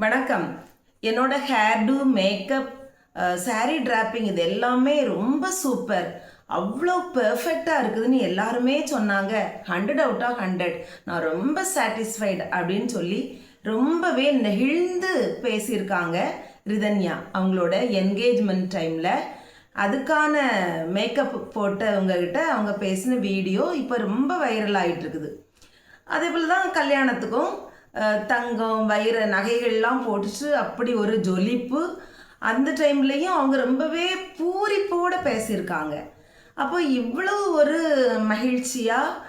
வணக்கம். என்னோட haired makeup sari dropping இது எல்லாமே ரொம்ப சூப்பர், அவ்வளோ பெர்ஃபெக்டாக இருக்குதுன்னு எல்லாருமே சொன்னாங்க. 100 அவுட் ஆஃப் 100. நான் ரொம்ப சாட்டிஸ்ஃபைடு அப்படின்னு சொல்லி ரொம்பவே நெகிழ்ந்து பேசியிருக்காங்க ரிதன்யா. அவங்களோட என்கேஜ்மெண்ட் டைமில் அதுக்கான மேக்கப் போட்டவங்ககிட்ட அவங்க பேசின வீடியோ இப்போ ரொம்ப வைரல் ஆகிட்டு இருக்குது. அதே போல் தான் கல்யாணத்துக்கும் தங்கம் வைர நகைகள்லாம் போட்டுட்டு அப்படி ஒரு ஜொலிப்பு. அந்த டைம்லேயும் அவங்க ரொம்பவே பூரிப்போடு பேசியிருக்காங்க. அப்போ இவ்வளோ ஒரு மகிழ்ச்சியாக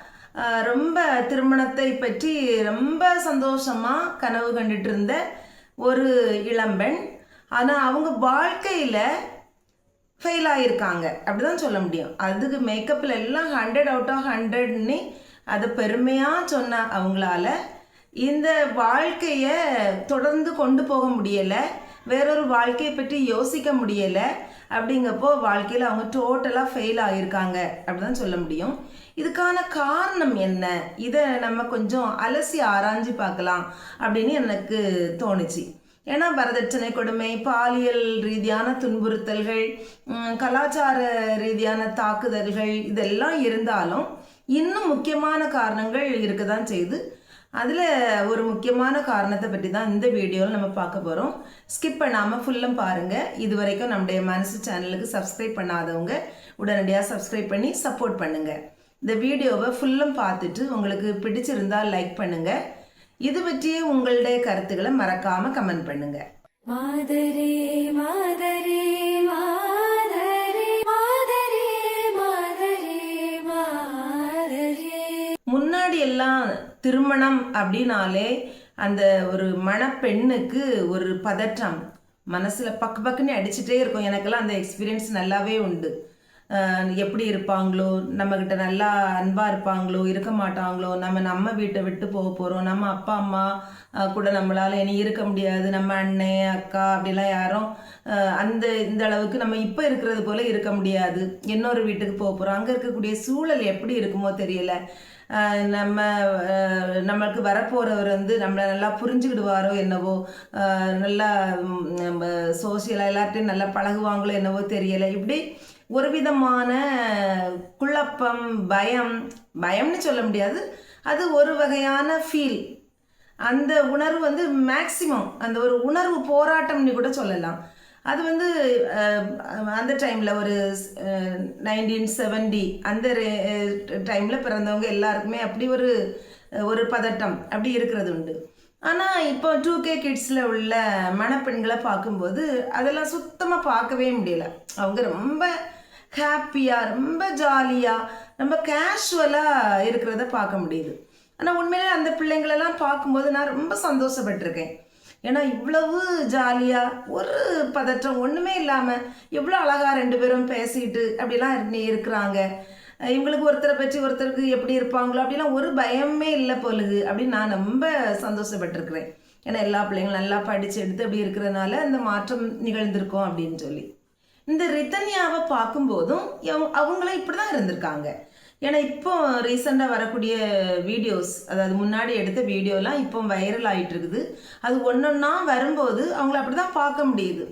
ரொம்ப திருமணத்தை பற்றி ரொம்ப சந்தோஷமாக கனவு கண்டுட்டு இருந்த ஒரு இளம்பெண். ஆனால் அவங்க வாழ்க்கையில் ஃபெயில் ஆகியிருக்காங்க அப்படிதான் சொல்ல முடியும். அதுக்கு மேக்கப்பில் எல்லாம் 100 அவுட் ஆஃப் 100ன்னு அதை பெருமையாக சொன்ன அவங்களால இந்த வாழ்க்கையை தொடர்ந்து கொண்டு போக முடியலை, வேறொரு வாழ்க்கையை பற்றி யோசிக்க முடியலை. அப்படிங்கப்போ வாழ்க்கையில் அவங்க டோட்டலாக ஃபெயில் ஆகியிருக்காங்க அப்படிதான் சொல்ல முடியும். இதுக்கான காரணம் என்ன, இதை நம்ம கொஞ்சம் அலசி ஆராய்ஞ்சு பார்க்கலாம் அப்படின்னு எனக்கு தோணுச்சு. ஏன்னா வரதட்சணை கொடுமை, பாலியல் ரீதியான துன்புறுத்தல்கள், கலாச்சார ரீதியான தாக்குதல்கள் இதெல்லாம் இருந்தாலும் இன்னும் முக்கியமான காரணங்கள் இருக்க தான் செய்யுது. அதில் ஒரு முக்கியமான காரணத்தை பற்றி தான் இந்த வீடியோவில் நம்ம பார்க்க போகிறோம். ஸ்கிப் பண்ணாமல் ஃபுல்லும் பாருங்கள். இது வரைக்கும் நம்முடைய மனசு சேனலுக்கு சப்ஸ்கிரைப் பண்ணாதவங்க உடனடியாக சப்ஸ்கிரைப் பண்ணி சப்போர்ட் பண்ணுங்கள். இந்த வீடியோவை ஃபுல்லும் பார்த்துட்டு உங்களுக்கு பிடிச்சிருந்தால் லைக் பண்ணுங்கள். இது பற்றிய உங்களுடைய கருத்துக்களை மறக்காமல் கமெண்ட் பண்ணுங்கள். மாதரே மாதரே மாதரே மாதரே மாதரே மாதரே. முன்னாடி எல்லாம் திருமணம் அப்படின்னாலே அந்த ஒரு மணப்பெண்ணுக்கு ஒரு பதற்றம் மனசில் பக்கு பக்குன்னு அடிச்சுட்டே இருக்கும். எனக்கெல்லாம் அந்த எக்ஸ்பீரியன்ஸ் நல்லாவே உண்டு. எப்படி இருப்பாங்களோ, நம்மக்கிட்ட நல்லா அன்பாக இருப்பாங்களோ, இருக்க மாட்டாங்களோ, நம்ம வீட்டை விட்டு போக போகிறோம், நம்ம அப்பா அம்மா கூட நம்மளால் இனி இருக்க முடியாது, நம்ம அண்ணன் அக்கா அப்படிலாம் யாரும் இந்த அளவுக்கு நம்ம இப்போ இருக்கிறது போல் இருக்க முடியாது, இன்னொரு வீட்டுக்கு போக போகிறோம், அங்கே இருக்கக்கூடிய சூழல் எப்படி இருக்குமோ தெரியல, நம்மளுக்கு வரப்போகிறவர் நம்மளை நல்லா புரிஞ்சுக்கிடுவாரோ என்னவோ, நல்லா சோசியலாக எல்லார்ட்டையும் நல்லா பழகுவாங்களோ என்னவோ தெரியலை. இப்படி ஒரு விதமான குழப்பம், பயம்னு சொல்ல முடியாது, அது ஒரு வகையான ஃபீல். அந்த உணர்வு மேக்சிமம் அந்த ஒரு உணர்வு போராட்டம்னு கூட சொல்லலாம். அது அந்த டைமில் ஒரு 1970 அந்த டைமில் பிறந்தவங்க எல்லாருக்குமே அப்படி ஒரு பதட்டம் அப்படி இருக்கிறது உண்டு. ஆனால் இப்போ 2K கிட்ஸில் உள்ள மணப்பெண்களை பார்க்கும்போது அதெல்லாம் சுத்தமாக பார்க்கவே முடியலை. அவங்க ரொம்ப ஹாப்பியாக, ரொம்ப ஜாலியாக, ரொம்ப கேஷுவலாக இருக்கிறத பார்க்க முடியுது. ஆனால் உண்மையிலே அந்த பிள்ளைங்களெல்லாம் பார்க்கும்போது நான் ரொம்ப சந்தோஷப்பட்டிருக்கேன். ஏன்னா இவ்வளவு ஜாலியாக, ஒரு பதற்றம் ஒன்றுமே இல்லாமல் எவ்வளோ அழகாக 2 பேரும் பேசிக்கிட்டு அப்படிலாம் இருக்கிறாங்க. இவங்களுக்கு ஒருத்தரை பற்றி ஒருத்தருக்கு எப்படி இருப்பாங்களோ அப்படிலாம் ஒரு பயமே இல்லை போலுது அப்படின்னு நான் ரொம்ப சந்தோஷப்பட்டிருக்கிறேன். ஏன்னா எல்லா பிள்ளைங்களும் நல்லா படித்து எடுத்து அப்படி இருக்கிறதுனால இந்த மாற்றம் நிகழ்ந்திருக்கும் அப்படின்னு சொல்லி. இந்த ரிதன்யாவை பார்க்கும்போதும் அவங்களும் இப்படி தான் இருந்திருக்காங்க. ஏன்னா இப்போ ரீசெண்டாக வரக்கூடிய வீடியோஸ், அதாவது முன்னாடி எடுத்த வீடியோலாம் இப்போ வைரல் ஆகிட்டு இருக்குது. அது ஒன்றொன்னா வரும்போது அவங்கள அப்படி தான் பார்க்க முடியுது.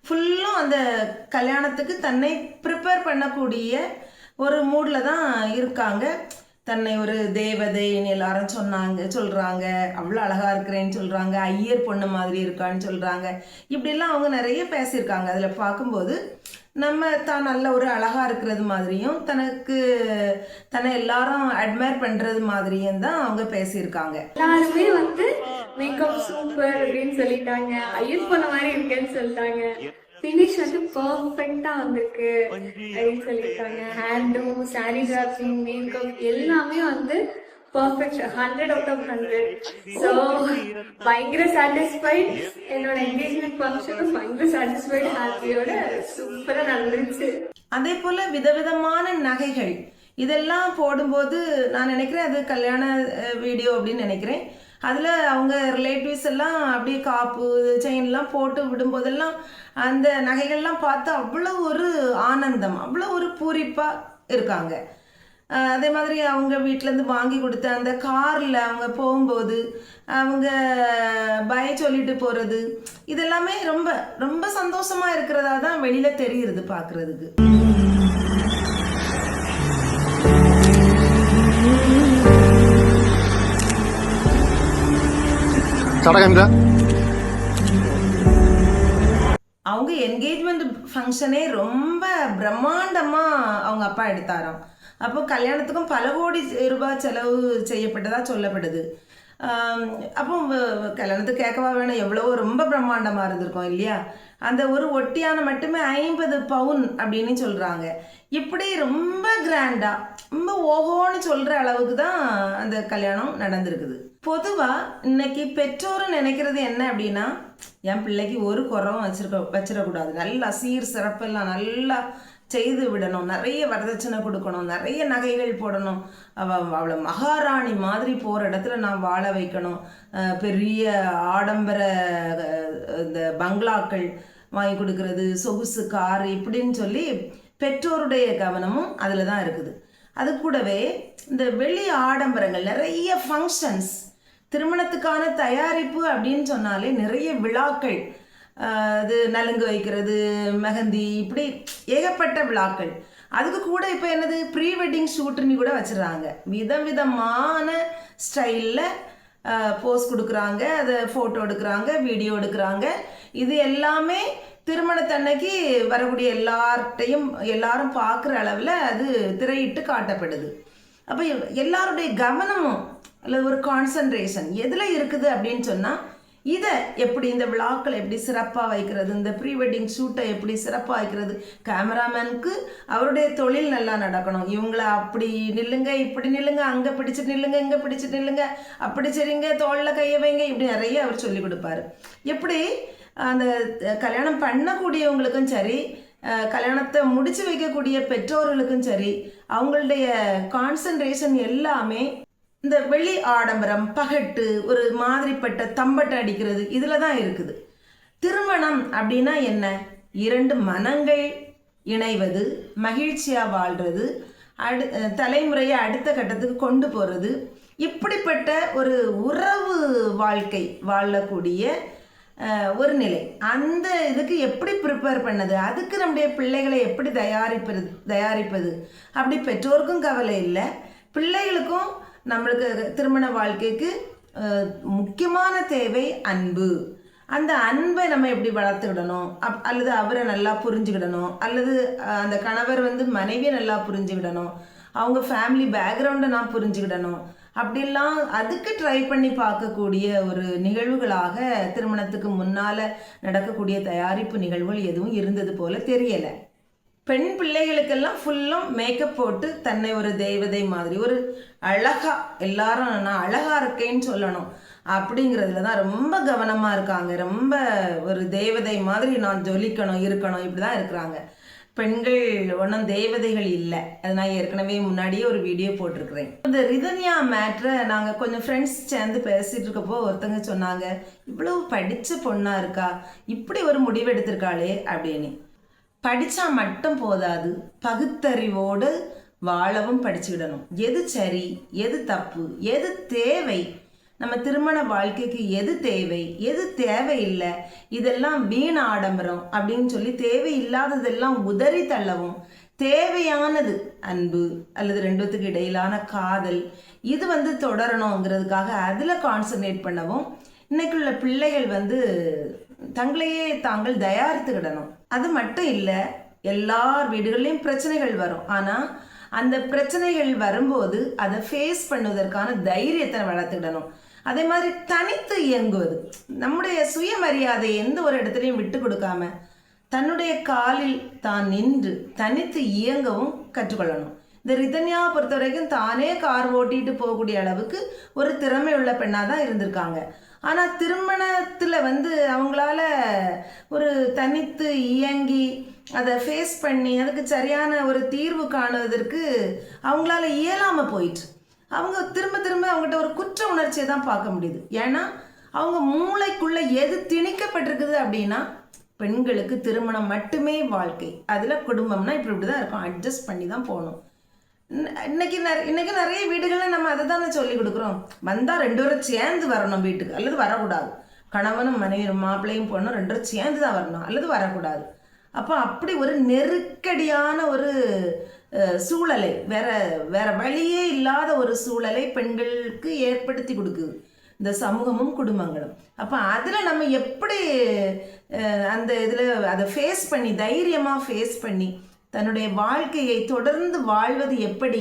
ஃபுல்லும் அந்த கல்யாணத்துக்கு தன்னை ப்ரிப்பேர் பண்ணக்கூடிய ஒரு மூடில் தான் இருக்காங்க. தன்னை ஒரு தேவதைன்னு எல்லாரும் சொல்கிறாங்க, அவ்வளோ அழகாக இருக்கிறேன்னு சொல்கிறாங்க, ஐயர் பொண்ணு மாதிரி இருக்கான்னு சொல்கிறாங்க. இப்படிலாம் அவங்க நிறைய பேசியிருக்காங்க. அதில் பார்க்கும்போது நம்ம தான் நல்ல ஒரு அழகாக இருக்கிறது மாதிரியும் தன்னை எல்லாரும் அட்மையர் பண்ணுறது மாதிரியும் தான் அவங்க பேசியிருக்காங்க. எல்லாருமே மேக்கப் சூப்பர் அப்படின்னு சொல்லிட்டாங்க, ஐயர் பொண்ணு மாதிரி இருக்கேன்னு சொல்லிட்டாங்க, ஃபினிஷ் பர்ஃபெக்டா வந்திருக்கு அப்படின்னு சொல்லியிருக்காங்க. ஹேண்டும், சாரி டிராப்பிங், மேக்கப் எல்லாமே பர்ஃபெக்ட், 100 அவுட் ஆஃப் 100. ஸோ பயங்கர சாட்டிஸ்ஃபைட். என்னோட என்கேஜ்மெண்ட் ஃபங்க்ஷனும் பயங்கர சாட்டிஸ்ஃபைட், ஹாப்பியோட சூப்பரா நடந்துருச்சு. அதே போல விதவிதமான நகைகள் இதெல்லாம் போடும்போது நான் நினைக்கிறேன் அது கல்யாண வீடியோ அப்படின்னு நினைக்கிறேன். அதில் அவங்க ரிலேட்டிவ்ஸ் எல்லாம் அப்படியே காப்பு செயின்லாம் போட்டு விடும்போதெல்லாம் அந்த நகைகள்லாம் பார்த்து அவ்வளோ ஒரு ஆனந்தம், அவ்வளோ ஒரு பூரிப்பாக இருக்காங்க. அதே மாதிரி அவங்க வீட்டிலேருந்து வாங்கி கொடுத்த அந்த காரில் அவங்க போகும்போது அவங்க பய சொல்லிட்டு போகிறது, இதெல்லாமே ரொம்ப ரொம்ப சந்தோஷமாக இருக்கிறதா தான் வெளியில் தெரியுது பார்க்குறதுக்கு. அவங்க என்கேஜ்மெண்ட் ஃபங்க்ஷனே ரொம்ப பிரம்மாண்டமாக அவங்க அப்பா எடுத்தாராம். அப்போ கல்யாணத்துக்கும் பல கோடி ரூபாய் செலவு செய்யப்பட்டதா சொல்லப்படுது. அப்போ கல்யாணத்துக்கு கேட்கவா வேணும், எவ்வளவோ ரொம்ப பிரம்மாண்டமாக இருந்திருக்கும் இல்லையா. அந்த ஒரு ஒட்டியான மட்டுமே 50 பவுன் அப்படின்னு சொல்கிறாங்க. இப்படி ரொம்ப கிராண்டாக ரொம்ப ஓஹோன்னு சொல்கிற அளவுக்கு தான் அந்த கல்யாணம் நடந்திருக்குது. பொதுவாக இன்னைக்கு பெற்றோரும் நினைக்கிறது என்ன அப்படின்னா, என் பிள்ளைக்கு ஒரு குறவும் வச்சிடக்கூடாது, நல்லா சீர் சிறப்பெல்லாம் நல்லா செய்து விடணும், நிறைய வரதட்சணை கொடுக்கணும், நிறைய நகைகள் போடணும், அவளை மகாராணி மாதிரி போகிற இடத்துல நான் வாழ வைக்கணும், பெரிய ஆடம்பர இந்த பங்களாக்கள் வாங்கி கொடுக்கறது, சொகுசு கார் இப்படின்னு சொல்லி பெற்றோருடைய கவனமும் அதில் தான் இருக்குது. அது கூடவே இந்த வெளி ஆடம்பரங்கள், நிறைய ஃபங்க்ஷன்ஸ், திருமணத்துக்கான தயாரிப்பு அப்படின்னு சொன்னாலே நிறைய விழாக்கள், அது நலுங்கு வைக்கிறது, மெஹந்தி, இப்படி ஏகப்பட்ட விழாக்கள். அதுக்கு கூட இப்போ என்னது ப்ரீ வெட்டிங் ஷூட்டுன்னு கூட வச்சுருக்காங்க. விதவிதமான ஸ்டைலில் போஸ் கொடுக்குறாங்க, அதை ஃபோட்டோ எடுக்கிறாங்க, வீடியோ எடுக்கிறாங்க. இது எல்லாமே திருமணத்தன்னைக்கு வரக்கூடிய எல்லாரும் பார்க்குற அளவில் அது திரையிட்டு காட்டப்படுது. அப்போ எல்லாருடைய கவனமும் அல்லது ஒரு கான்சன்ட்ரேஷன் எதில் இருக்குது அப்படின்னு சொன்னால், இதை எப்படி இந்த விழாக்களை எப்படி சிறப்பாக வைக்கிறது, இந்த ப்ரீ வெட்டிங் ஷூட்டை எப்படி சிறப்பாக வைக்கிறது, கேமராமேனுக்கு அவருடைய தொழில் நல்லா நடக்கணும், இவங்கள அப்படி நில்லுங்க, இப்படி நில்லுங்க, அங்கே பிடிச்சிட்டு நில்லுங்க, இங்கே பிடிச்சிட்டு நில்லுங்க, அப்படி சரிங்க, தோளில் கையை வைங்க, இப்படி நிறைய அவர் சொல்லி கொடுப்பாரு. எப்படி அந்த கல்யாணம் பண்ணக்கூடியவங்களுக்கும் சரி, கல்யாணத்தை முடிச்சு வைக்கக்கூடிய பெற்றோர்களுக்கும் சரி, அவங்களுடைய கான்சன்ட்ரேஷன் எல்லாமே இந்த வெளி ஆடம்பரம், பகட்டு, ஒரு மாதிரிப்பட்ட தம்பட்டை அடிக்கிறது, இதில் தான் இருக்குது. திருமணம் அப்படின்னா என்ன? 2 மனங்கள் இணைவது, மகிழ்ச்சியாக வாழ்கிறது, தலைமுறையை அடுத்த கட்டத்துக்கு கொண்டு போகிறது, இப்படிப்பட்ட ஒரு உறவு வாழ்க்கை வாழக்கூடிய ஒரு நிலை. அந்த இதுக்கு எப்படி ப்ரிப்பேர் பண்ணது, அதுக்கு நம்முடைய பிள்ளைகளை எப்படி தயாரிப்பது அப்படி பெற்றோருக்கும் கவலை இல்லை, பிள்ளைகளுக்கும். நம்மளுக்கு திருமண வாழ்க்கைக்கு முக்கியமான தேவை அன்பு. அந்த அன்பை நம்ம எப்படி வளர்த்துக்கிடணும், அல்லது அவரை நல்லா புரிஞ்சுக்கிடணும், அல்லது அந்த கணவர் மனைவியை நல்லா புரிஞ்சுக்கிடணும், அவங்க ஃபேமிலி பேக்ரவுண்டை நான் புரிஞ்சுக்கிடணும். அப்படிலாம் அதுக்கு ட்ரை பண்ணி பார்க்கக்கூடிய ஒரு நிகழ்வுகளாக திருமணத்துக்கு முன்னால் நடக்கக்கூடிய தயாரிப்பு நிகழ்வுகள் எதுவும் இருந்தது போல தெரியலை. பெண் பிள்ளைகளுக்கெல்லாம் ஃபுல்லும் மேக்கப் போட்டு தன்னை ஒரு தெய்வதை மாதிரி, ஒரு அழகா, எல்லாரும் நான் அழகா இருக்கேன்னு சொல்லணும் அப்படிங்கிறதுல தான் ரொம்ப கவனமாக இருக்காங்க. ரொம்ப ஒரு தேவதை மாதிரி நான் ஜொலிக்கணும், இருக்கணும், இப்படி தான் இருக்கிறாங்க. பெண்கள் ஒன்றும் தேவதைகள் இல்லை. அது நான் ஏற்கனவே முன்னாடியே ஒரு வீடியோ போட்டிருக்கிறேன். இந்த ரிதன்யா மேட்ரை நாங்கள் கொஞ்சம் ஃப்ரெண்ட்ஸ் சேர்ந்து பேசிகிட்டு இருக்கப்போ ஒருத்தங்க சொன்னாங்க, இவ்வளவு படித்த பொண்ணாக இருக்கா, இப்படி ஒரு முடிவு எடுத்திருக்காளே அப்படின்னு. படித்தா மட்டும் போதாது, பகுத்தறிவோடு வாழவும் படிச்சுக்கிடணும். எது சரி, எது தப்பு, எது தேவை, நம்ம திருமண வாழ்க்கைக்கு எது தேவை, எது தேவையில்லை, இதெல்லாம் வீண் ஆடம்பரம் அப்படின்னு சொல்லி தேவையில்லாததெல்லாம் உதறி தள்ளவும், தேவையானது அன்பு அல்லது 2த்துக்கு இடையிலான காதல், இது தொடரணுங்கிறதுக்காக அதில் கான்சன்ட்ரேட் பண்ணவும் இன்னைக்குள்ள பிள்ளைகள் தங்களையே தாங்கள் தயாரித்துக்கிடணும். அது மட்டும் இல்லை, எல்லார் வீடுகள்லையும் பிரச்சனைகள் வரும். ஆனால் அந்த பிரச்சனைகள் வரும்போது அதை ஃபேஸ் பண்ணுவதற்கான தைரியத்தை வளர்த்துக்கிடணும். அதே மாதிரி தனித்து இயங்குவது, நம்முடைய சுயமரியாதையை எந்த ஒரு இடத்துலையும் விட்டு கொடுக்காம தன்னுடைய காலில் தான் நின்று தனித்து இயங்கவும் கற்றுக்கொள்ளணும். இந்த ரிதன்யாவை பொறுத்த வரைக்கும் தானே கார் ஓட்டிட்டு போகக்கூடிய அளவுக்கு ஒரு திறமை உள்ள பெண்ணாக தான் இருந்திருக்காங்க. ஆனால் திருமணத்தில் அவங்களால ஒரு தனித்து இயங்கி அதை ஃபேஸ் பண்ணி அதுக்கு சரியான ஒரு தீர்வு காணுவதற்கு அவங்களால இயலாமல் போயிட்டு அவங்க திரும்ப அவங்ககிட்ட ஒரு குற்ற உணர்ச்சியை தான் பார்க்க முடியுது. ஏன்னா அவங்க மூளைக்குள்ளே எது திணிக்கப்பட்டிருக்குது அப்படின்னா, பெண்களுக்கு திருமணம் மட்டுமே வாழ்க்கை, அதில் குடும்பம்னா இப்படி தான் இருக்கும், அட்ஜஸ்ட் பண்ணி தான் போகணும். இன்னைக்கு நிறைய வீடுகளில் நம்ம அதை தானே சொல்லி கொடுக்குறோம். வந்தால் 2 பேரும் சேர்ந்து வரணும் வீட்டுக்கு, அல்லது வரக்கூடாது. கணவனும் மனைவியும் மாப்பிள்ளையும் பொண்ணும் 2 பேரும் சேர்ந்து தான் வரணும், அல்லது வரக்கூடாது. அப்போ அப்படி ஒரு நெருக்கடியான ஒரு சூழலை, வேற வழியே இல்லாத ஒரு சூழலை பெண்களுக்கு ஏற்படுத்தி கொடுக்குது இந்த சமூகமும் குடும்பங்களும். அப்போ அதில் நம்ம எப்படி அந்த இதில் அதை ஃபேஸ் பண்ணி, தைரியமாக ஃபேஸ் பண்ணி தன்னுடைய வாழ்க்கையை தொடர்ந்து வாழ்வது எப்படி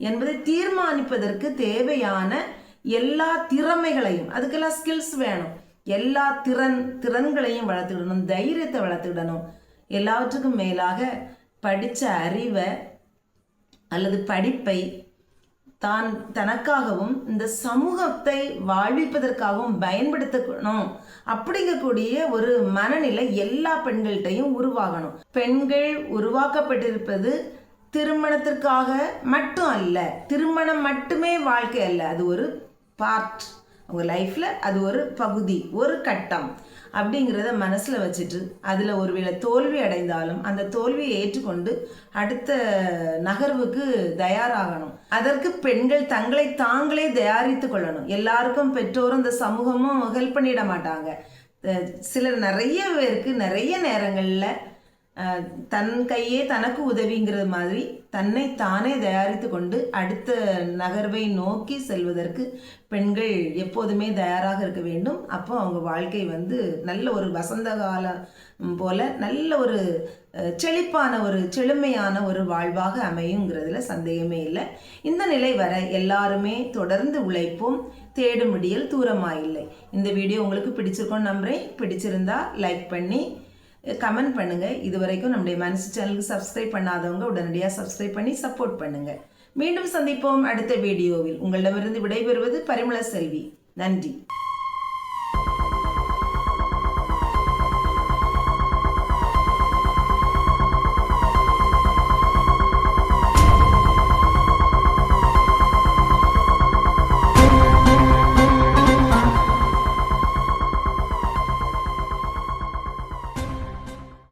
என்பதை தீர்மானிப்பதற்கு தேவையான எல்லா திறமைகளையும், அதுக்கெல்லாம் ஸ்கில்ஸ் வேணும், எல்லா திறன்களையும் வளர்த்துக்கிடணும், தைரியத்தை வளர்த்துக்கிடணும். எல்லாவற்றுக்கும் மேலாக படித்த அறிவை அல்லது படிப்பை தனக்காகவும் இந்த சமூகத்தை வாழ்விப்பதற்காகவும் பயன்படுத்தணும் அப்படிங்கக்கூடிய ஒரு மனநிலை எல்லா பெண்கள்கிட்டையும் உருவாகணும். பெண்கள் உருவாக்கப்பட்டிருப்பது திருமணத்திற்காக மட்டும் அல்ல. திருமணம் மட்டுமே வாழ்க்கை அல்ல, அது ஒரு பார்ட், அவங்க லைஃப்பில் அது ஒரு பகுதி, ஒரு கட்டம் அப்படிங்கிறத மனசில் வச்சுட்டு அதில் ஒருவேளை தோல்வி அடைந்தாலும் அந்த தோல்வியை ஏற்றுக்கொண்டு அடுத்த நகர்வுக்கு தயாராகணும். அதற்கு பெண்கள் தங்களை தாங்களே தயாரித்து கொள்ளணும். எல்லாருக்கும் பெற்றோரும் இந்த சமூகமும் ஹெல்ப் பண்ணிட மாட்டாங்க. சிலர் நிறைய பேருக்கு நிறைய நேரங்களில் தன் கையே தனக்கு உதவிங்கிறது மாதிரி தன்னை தானே தயாரித்து கொண்டு அடுத்த நகர்வை நோக்கி செல்வதற்கு பெண்கள் எப்போதுமே தயாராக இருக்க வேண்டும். அப்போ அவங்க வாழ்க்கை நல்ல ஒரு வசந்த காலம் போல நல்ல ஒரு செழுமையான ஒரு வாழ்வாக அமையுங்கிறதுல சந்தேகமே இல்லை. இந்த நிலை வர எல்லாருமே தொடர்ந்து உழைப்போம், தேடும் விடியல் தூரமாயில்லை. இந்த வீடியோ உங்களுக்கு பிடிச்சிருக்கோன்னு நம்புகிறேன். பிடிச்சிருந்தா லைக் பண்ணி கமெண்ட் பண்ணுங்கள். இது வரைக்கும் நம்முடைய மனசு சேனலுக்கு சப்ஸ்கிரைப் பண்ணாதவங்க உடனடியாக சப்ஸ்கிரைப் பண்ணி சப்போர்ட் பண்ணுங்கள். மீண்டும் சந்திப்போம் அடுத்த வீடியோவில். உங்களிடமிருந்து விடைபெறுவது பரிமள செல்வி. நன்றி.